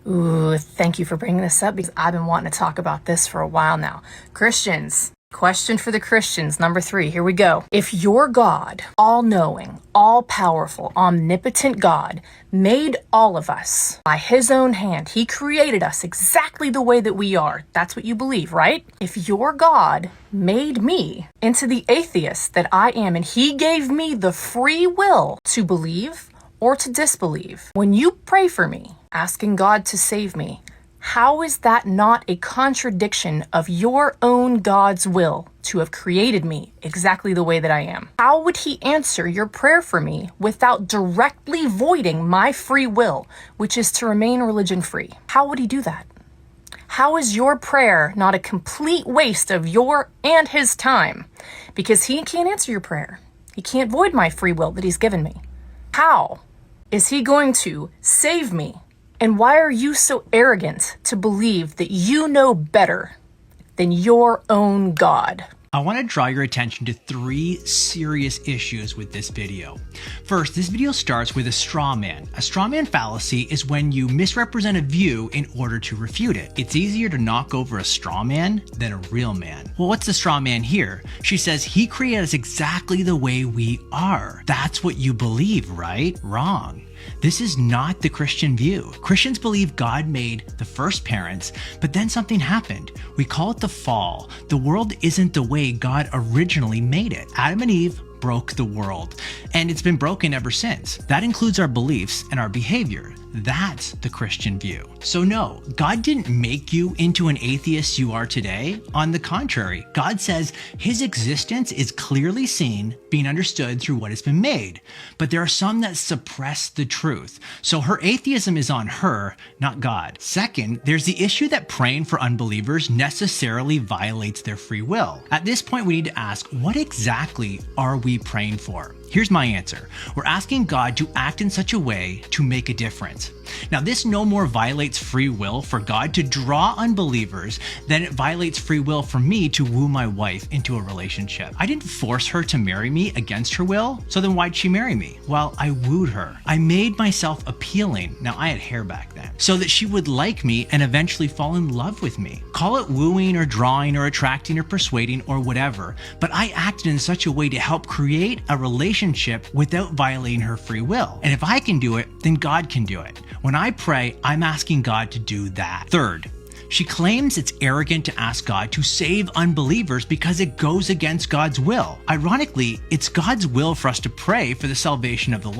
Ooh, thank you for bringing this up because I've been wanting to talk about this for a while now. Christians. Question for the Christians, number 3. Here we go. If your God, all-knowing, all-powerful, omnipotent God, made all of us by his own hand, he created us exactly the way that we are. That's what you believe, right? If your God made me into the atheist that I am, and he gave me the free will to believe or to disbelieve, when you pray for me, asking God to save me, how is that not a contradiction of your own God's will to have created me exactly the way that I am? How would he answer your prayer for me without directly voiding my free will, which is to remain religion free? How would he do that? How is your prayer not a complete waste of your and his time? Because he can't answer your prayer. He can't void my free will that he's given me. How is he going to save me? And why are you so arrogant to believe that you know better than your own God? I want to draw your attention to 3 serious issues with this video. First, this video starts with a straw man. A straw man fallacy is when you misrepresent a view in order to refute it. It's easier to knock over a straw man than a real man. Well, what's the straw man here? She says he created us exactly the way we are. That's what you believe, right? Wrong. This is not the Christian view. Christians believe God made the first parents, but then something happened. We call it the fall. The world isn't the way God originally made it. Adam and Eve broke the world, and it's been broken ever since. That includes our beliefs and our behavior. That's the Christian view. So no, God didn't make you into an atheist you are today. On the contrary, God says his existence is clearly seen, being understood through what has been made. But there are some that suppress the truth. So her atheism is on her, not God. Second, there's the issue that praying for unbelievers necessarily violates their free will. At this point, we need to ask, what exactly are we praying for? Here's my answer. We're asking God to act in such a way to make a difference. Now, this no more violates free will for God to draw unbelievers than it violates free will for me to woo my wife into a relationship. I didn't force her to marry me against her will, so then why'd she marry me? Well, I wooed her. I made myself appealing, now I had hair back then, so that she would like me and eventually fall in love with me. Call it wooing or drawing or attracting or persuading or whatever, but I acted in such a way to help create a relationship without violating her free will. And if I can do it, then God can do it. When I pray, I'm asking God to do that. Third, she claims it's arrogant to ask God to save unbelievers because it goes against God's will. Ironically, it's God's will for us to pray for the salvation of the lost.